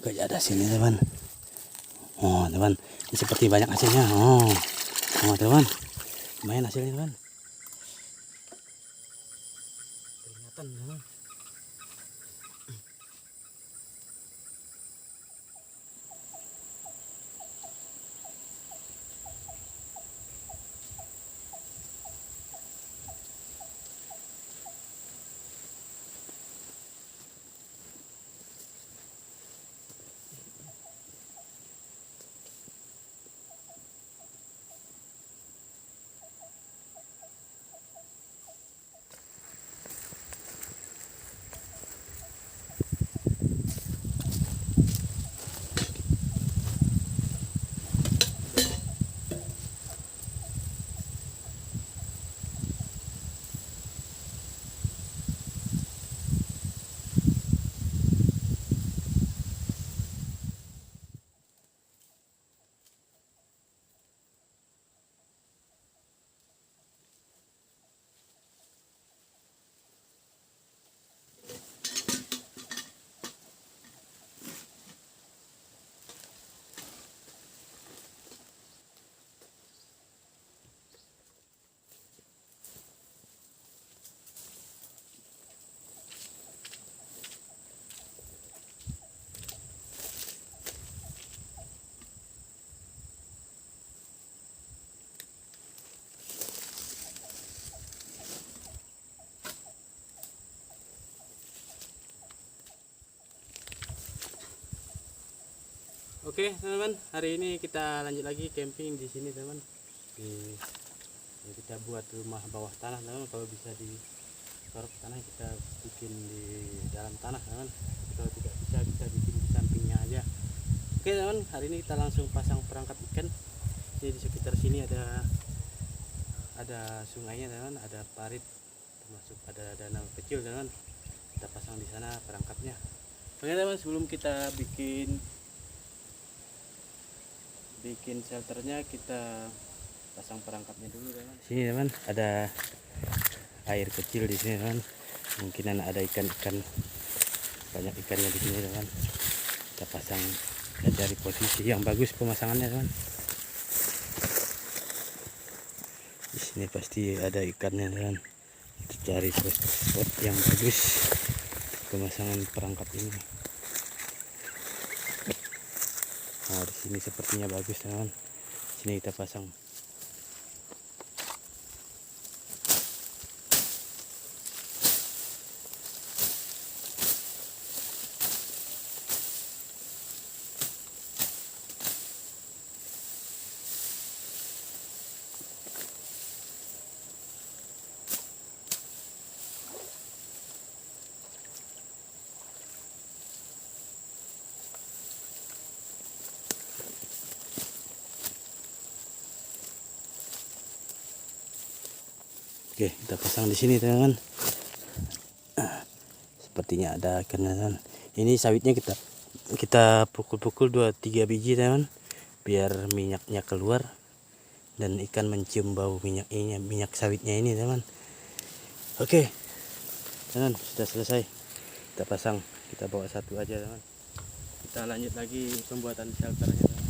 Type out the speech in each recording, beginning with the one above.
Gak ada sini teman. Oh teman, ini seperti banyak hasilnya. Oh teman, lumayan hasilnya teman. Peringatan teman. Oke teman-teman, hari ini kita lanjut lagi camping di sini teman. Kita buat rumah bawah tanah teman. Kalau bisa di sorot tanah kita bikin di dalam tanah teman. Kalau tidak bisa kita bikin di sampingnya aja. Oke teman, hari ini kita langsung pasang perangkap ikan. Jadi di sekitar sini ada sungainya teman, ada parit, termasuk ada danau kecil teman. Kita pasang di sana perangkapnya. Oke teman, sebelum kita bikin shelternya, kita pasang perangkapnya dulu teman. Sini teman, ada air kecil di sini teman. Mungkinan ada ikan-ikan, banyak ikannya di sini teman. Kita pasang, kita cari posisi yang bagus pemasangannya teman. Di sini pasti ada ikannya teman. Kita cari spot yang bagus pemasangan perangkap ini. Nah, di sini sepertinya bagus teman. Sini kita pasang. Oke, kita pasang di sini teman. Sepertinya ada ikan teman. Ini sawitnya kita pukul-pukul 2-3 biji teman, biar minyaknya keluar dan ikan mencium bau minyak sawitnya ini teman. Oke teman, sudah selesai kita pasang. Kita bawa satu aja teman. Kita lanjut lagi pembuatan shelternya teman.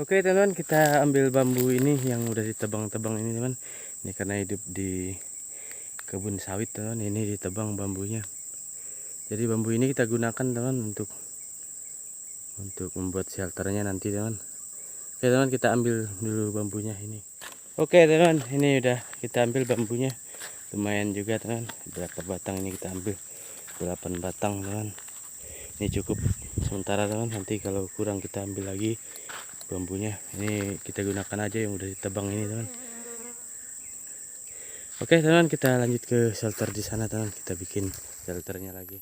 Oke teman-teman, kita ambil bambu ini yang udah ditebang-tebang ini teman. Ini karena hidup di kebun sawit teman, ini ditebang bambunya. Jadi bambu ini kita gunakan teman untuk membuat shelternya nanti teman. Oke teman, kita ambil dulu bambunya ini. Oke teman, ini udah kita ambil bambunya. Lumayan juga teman, berapa batang ini kita ambil? 8 batang teman. Ini cukup sementara teman, nanti kalau kurang kita ambil lagi bambunya. Ini kita gunakan aja yang udah ditebang ini teman. Oke teman, kita lanjut ke shelter di sana teman. Kita bikin shelternya lagi.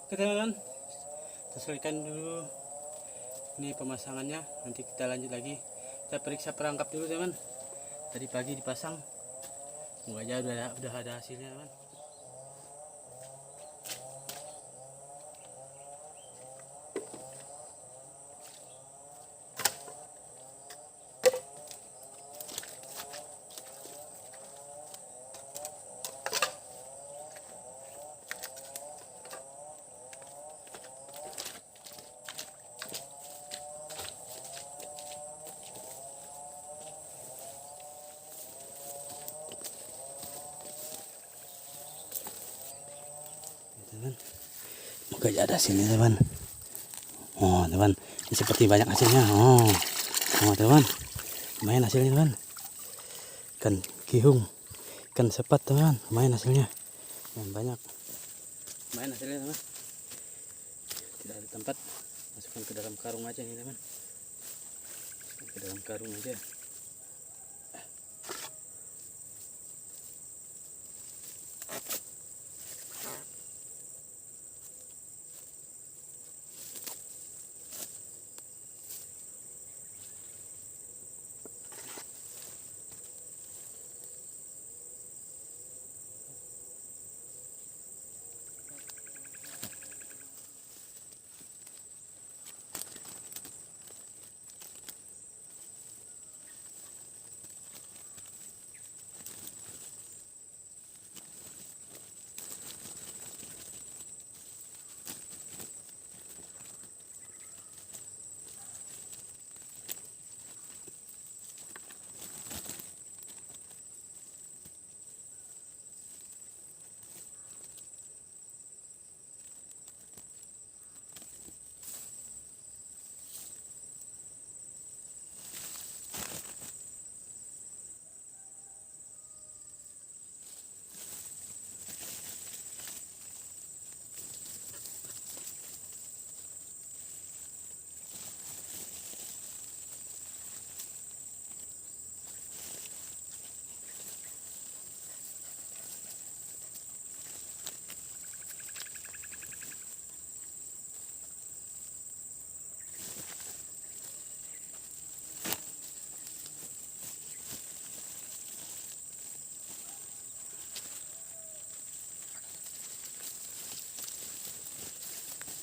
Oke teman-teman, kita selesaikan dulu ini pemasangannya, nanti kita lanjut lagi. Kita periksa perangkap dulu teman. Tadi pagi dipasang, semoga aja udah ada hasilnya teman. Teman, semoga aja ada hasilnya teman. Oh teman, ini seperti banyak hasilnya. Oh teman, lumayan hasilnya teman. Ikan kihung, ikan sepat teman, lumayan hasilnya. Yang banyak, lumayan hasilnya teman. Tidak ada tempat, masukkan ke dalam karung aja nih teman. Ke dalam karung aja.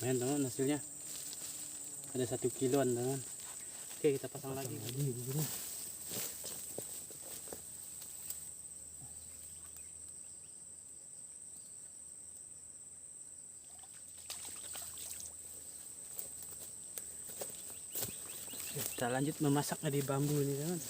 Lumayan teman hasilnya, ada 1 kiloan teman. Oke, kita pasang lagi di sini. Kita lanjut memasaknya di bambu ini teman.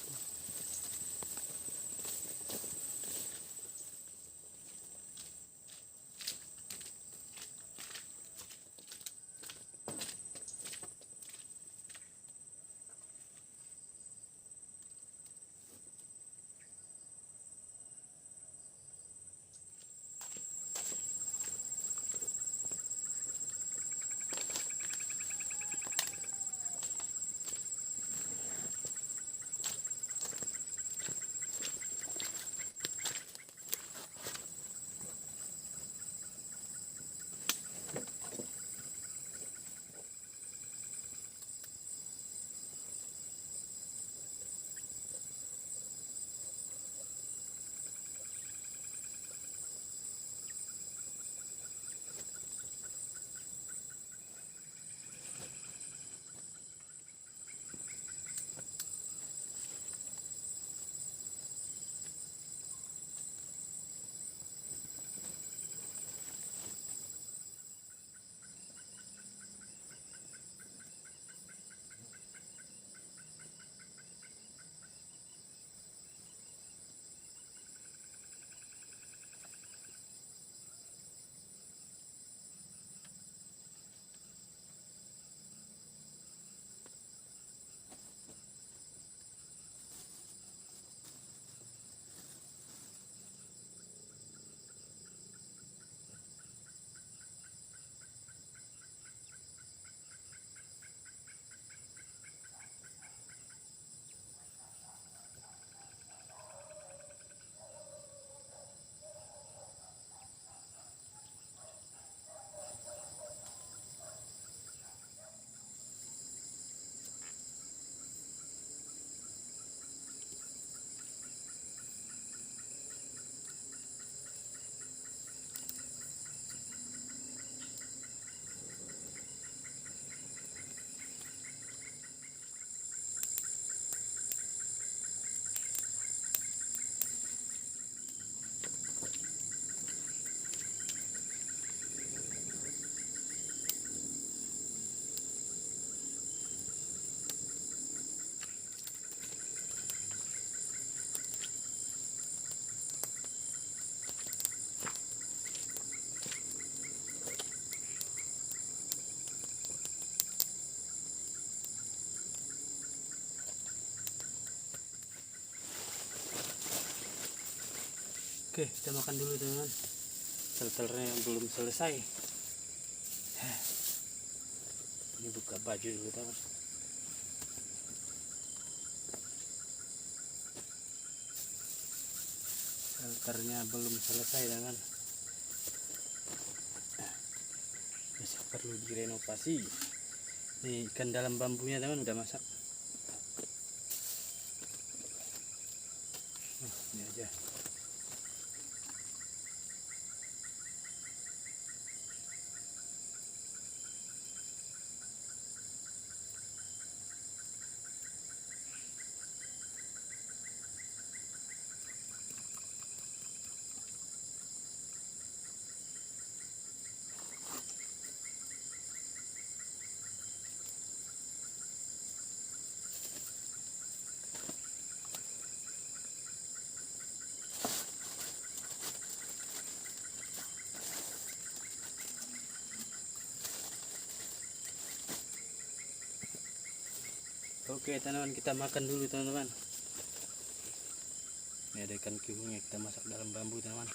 Oke, kita makan dulu teman-teman. Telurnya yang belum selesai. Ini buka baju dulu teman. Telurnya belum selesai teman. Masih perlu direnovasi. Ini ikan dalam bambunya teman udah masak. Ini aja. Oke teman-teman, kita makan dulu teman-teman. Ini ada ikan kihung yang kita masak dalam bambu teman-teman.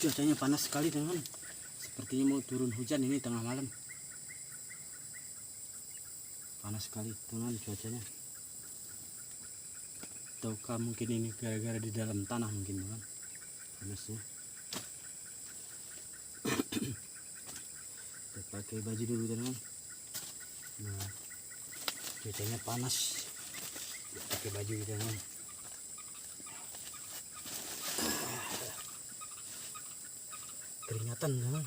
Cuacanya panas sekali teman-teman. Sepertinya mau turun hujan ini tengah malam. Panas sekali teman-teman cuacanya. Ataukah mungkin ini gara-gara di dalam tanah mungkin teman. Panasnya. Kita pakai baju dulu teman-teman. Nah, cuacanya panas. Kita pakai baju teman-teman. Keringatan teman.